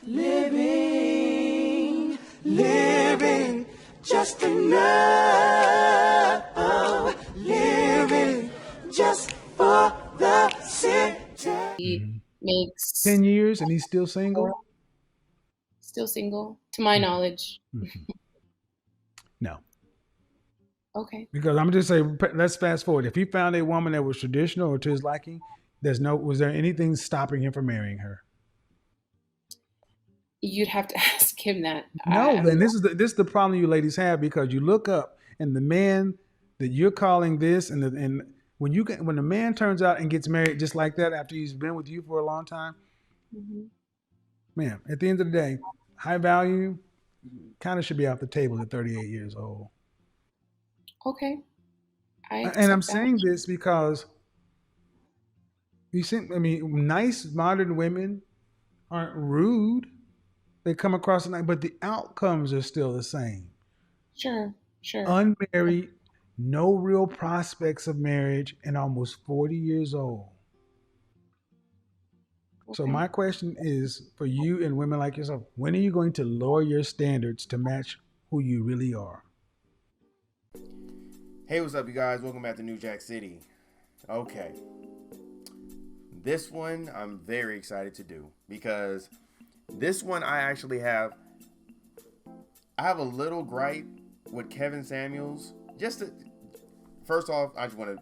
living just enough, living just for the city. He makes 10 years and he's still single? Still single, to my knowledge. No. Okay. Because I'm just saying, let's fast forward. If he found a woman that was traditional or to his liking, was there anything stopping him from marrying her? You'd have to ask him that. No, then this is the problem you ladies have, because you look up and the man that you're calling this, and when the man turns out and gets married just like that after he's been with you for a long time, man, at the end of the day, high value kind of should be off the table at 38 years old. Okay. And I'm saying this because nice modern women aren't rude. They come across at night, but the outcomes are still the same. Sure. Unmarried, no real prospects of marriage, and almost 40 years old. Okay. So my question is for you and women like yourself, when are you going to lower your standards to match who you really are? Hey, what's up, you guys? Welcome back to New Jack City. Okay. This one I'm very excited to do, because this one I actually have a little gripe with Kevinsamuels. First off, I just want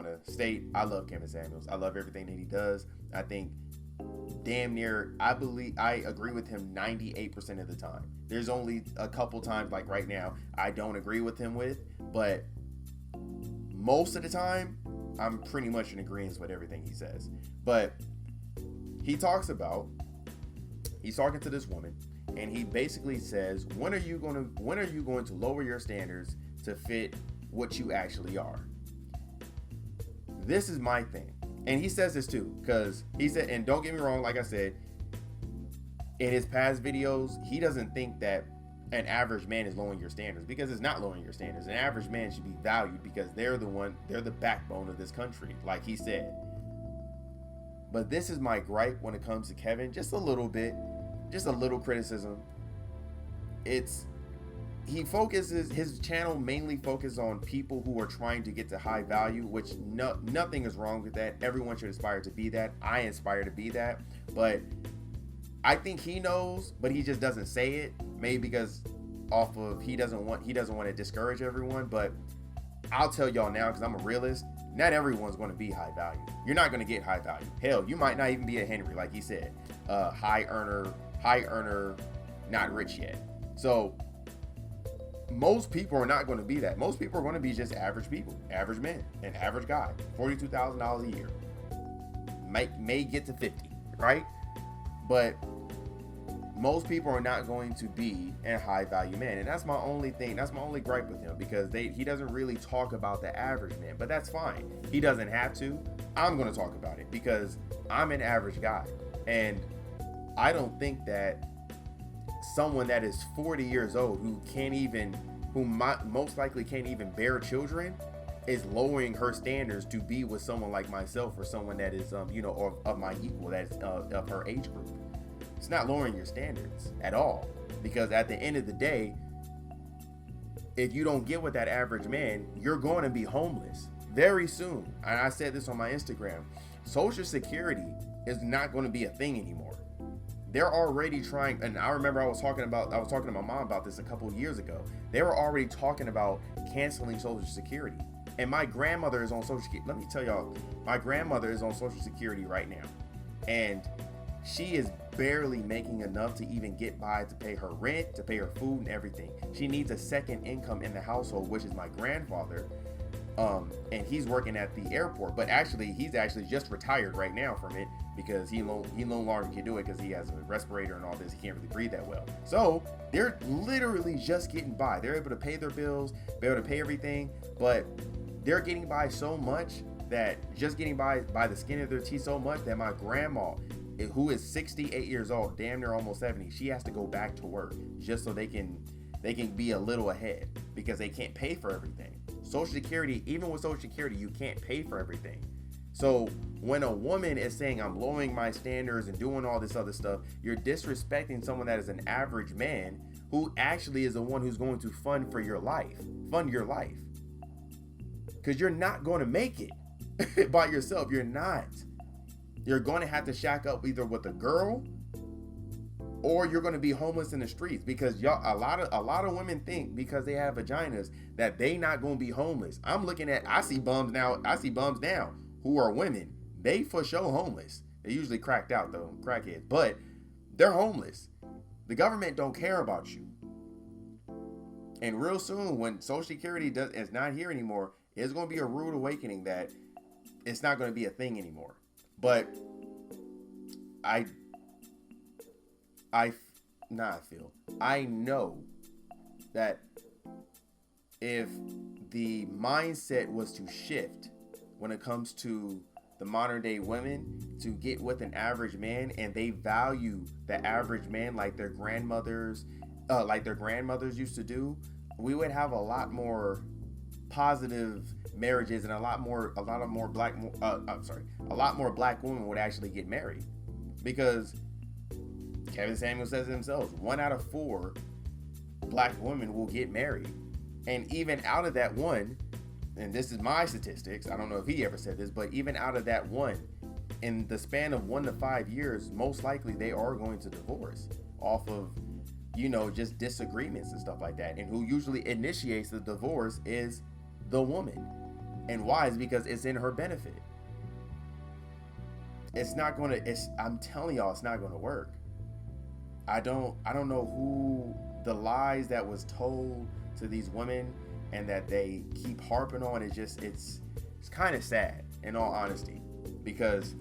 to state I love Kevinsamuels. I love everything that he does. I think I agree with him 98% of the time. There's only a couple times, like right now, I don't agree with him but most of the time, I'm pretty much in agreement with everything he says. But he's talking to this woman, and he basically says, when are you going to lower your standards to fit what you actually are? This is my thing. And he says this too, because he said, and don't get me wrong, like I said, in his past videos, he doesn't think that an average man is lowering your standards, because it's not lowering your standards. An average man should be valued because they're the backbone of this country, like he said. But this is my gripe when it comes to Kevin, just a little criticism. His channel mainly focuses on people who are trying to get to high value, which nothing is wrong with that. Everyone should aspire to be that. I aspire to be that, but I think he knows, but he just doesn't say it. Maybe because he doesn't want to discourage everyone. But I'll tell y'all now, because I'm a realist, not everyone's going to be high value. You're not going to get high value. Hell, you might not even be a Henry, like he said, high earner, not rich yet. So most people are not going to be that. Most people are going to be just average people, average men, an average guy, $42,000 a year, may get to 50, right? But most people are not going to be a high value man. And that's my only thing. That's my only gripe with him, because he doesn't really talk about the average man, but that's fine. He doesn't have to. I'm going to talk about it because I'm an average guy. And I don't think that someone that is 40 years old who most likely can't even bear children is lowering her standards to be with someone like myself, or someone that is, or of my equal, that's of her age group. It's not lowering your standards at all, because at the end of the day, if you don't get with that average man, you're going to be homeless very soon. And I said this on my Instagram. Social Security is not going to be a thing anymore. They're already trying, and I remember I was talking to my mom about this a couple of years ago. They were already talking about canceling Social Security. And my grandmother is on Social Security. Let me tell y'all, my grandmother is on Social Security right now. And she is barely making enough to even get by to pay her rent, to pay her food and everything. She needs a second income in the household, which is my grandfather. And he's working at the airport, but he's just retired right now from it, because he no longer can do it because he has a respirator and all this. He can't really breathe that well. So they're literally just getting by. They're able to pay their bills, they're able to pay everything, but they're getting by so much that just getting by the skin of their teeth so much that my grandma, who is 68 years old, damn near almost 70, she has to go back to work just so they can be a little ahead, because they can't pay for everything. Social Security, even with Social Security, you can't pay for everything. So when a woman is saying I'm lowering my standards and doing all this other stuff, you're disrespecting someone that is an average man who actually is the one who's going to fund your life. Because you're not going to make it by yourself. You're not. You're going to have to shack up either with a girl, or you're going to be homeless in the streets, because y'all, a lot of women think because they have vaginas that they not going to be homeless. I see bums now who are women. They for sure homeless. They usually cracked out though, crackheads, but they're homeless. The government don't care about you. And real soon, when Social Security is not here anymore, it's going to be a rude awakening that it's not going to be a thing anymore. But I know that if the mindset was to shift when it comes to the modern day women to get with an average man, and they value the average man like their grandmothers used to do, we would have a lot more positive marriages, and a lot more black women would actually get married. Because Kevinsamuels says it himself, 1 out of 4 black women will get married. And even out of that one, and this is my statistics, I don't know if he ever said this, but even out of that one, in the span of 1 to 5 years, most likely they are going to divorce off of, just disagreements and stuff like that. And who usually initiates the divorce is the woman. And why? Is because it's in her benefit. I'm telling y'all, it's not gonna work. I don't know who the lies that was told to these women and that they keep harping on. It's kind of sad, in all honesty, because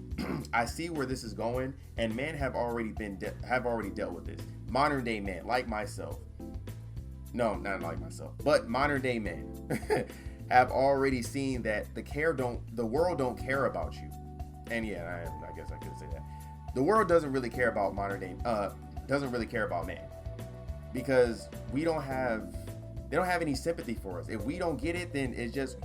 I see where this is going, and men have already dealt with this. Modern day men, like myself. No, not like myself, but modern day men have already seen that the world don't care about you. And yeah, I guess I could say that. The world doesn't really care about doesn't really care about men, because they don't have any sympathy for us. If we don't get it, then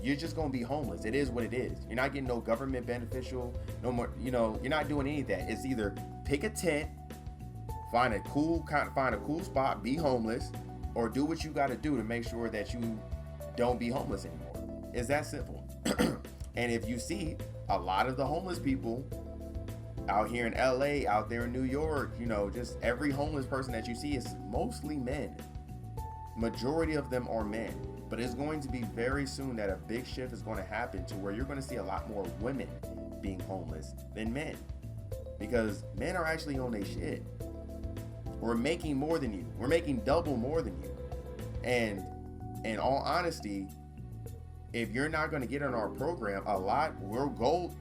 you're just gonna be homeless. It is what it is. You're not getting no government beneficial, no more, you're not doing any of that. It's either pick a tent, find a cool spot, be homeless, or do what you gotta do to make sure that you don't be homeless anymore. It's that simple. And if you see a lot of the homeless people out here in LA, out there in New York, just every homeless person that you see is mostly men. Majority of them are men. But it's going to be very soon that a big shift is going to happen to where you're going to see a lot more women being homeless than men. Because men are actually on their shit. We're making more than you. We're making double more than you. And in all honesty, if you're not going to get on our program, we'll go.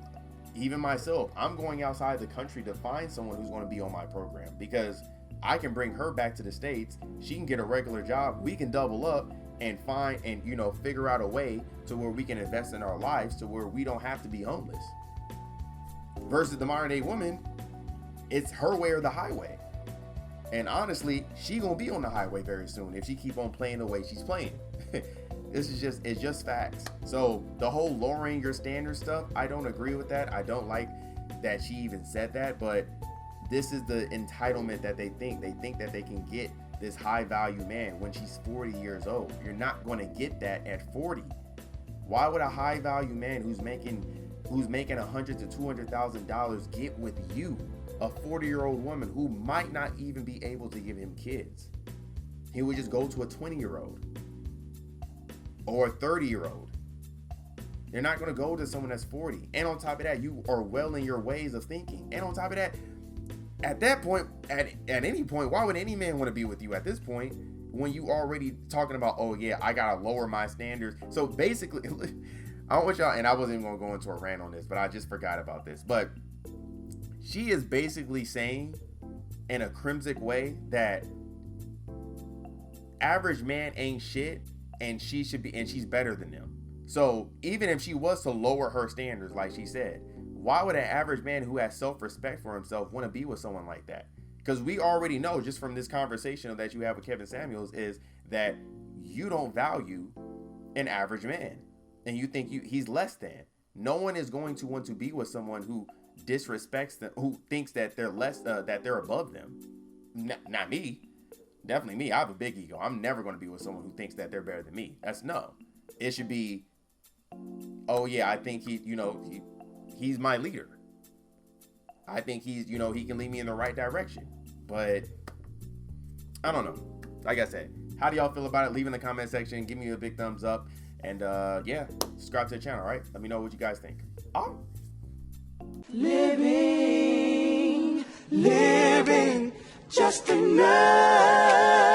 Even myself, I'm going outside the country to find someone who's going to be on my program, because I can bring her back to the States. She can get a regular job. We can double up and figure out a way to where we can invest in our lives to where we don't have to be homeless. Versus the modern day woman, it's her way or the highway. And honestly, she gonna be on the highway very soon if she keep on playing the way she's playing. It's just facts. So the whole lowering your standard stuff, I don't agree with that. I don't like that she even said that, but this is the entitlement that they think. They think that they can get this high value man when she's 40 years old. You're not going to get that at 40. Why would a high value man who's making $100,000 to $200,000 get with you, a 40-year-old woman who might not even be able to give him kids? He would just go to a 20-year-old or a 30-year-old. You're not going to go to someone that's 40. And on top of that, you are well in your ways of thinking. And on top of that, at that point, at any point, why would any man want to be with you at this point when you already talking about, oh yeah, I got to lower my standards? So basically, I don't want y'all, and I wasn't even going to go into a rant on this, but I just forgot about this. But she is basically saying in a crimson way that average man ain't shit, and she should be, and she's better than them. So even if she was to lower her standards, like she said, why would an average man who has self-respect for himself want to be with someone like that? Because we already know just from this conversation that you have with Kevinsamuels is that you don't value an average man, and you think he's less than. No one is going to want to be with someone who disrespects them, who thinks that they're less, that they're above them. Not me. Definitely me. I have a big ego. I'm never going to be with someone who thinks that they're better than me. That's no. It should be, oh yeah, I think he's my leader. I think he's, he can lead me in the right direction. But I don't know. Like I said, how do y'all feel about it? Leave in the comment section. Give me a big thumbs up. And yeah, subscribe to the channel, all right? Let me know what you guys think. Oh. Living just enough.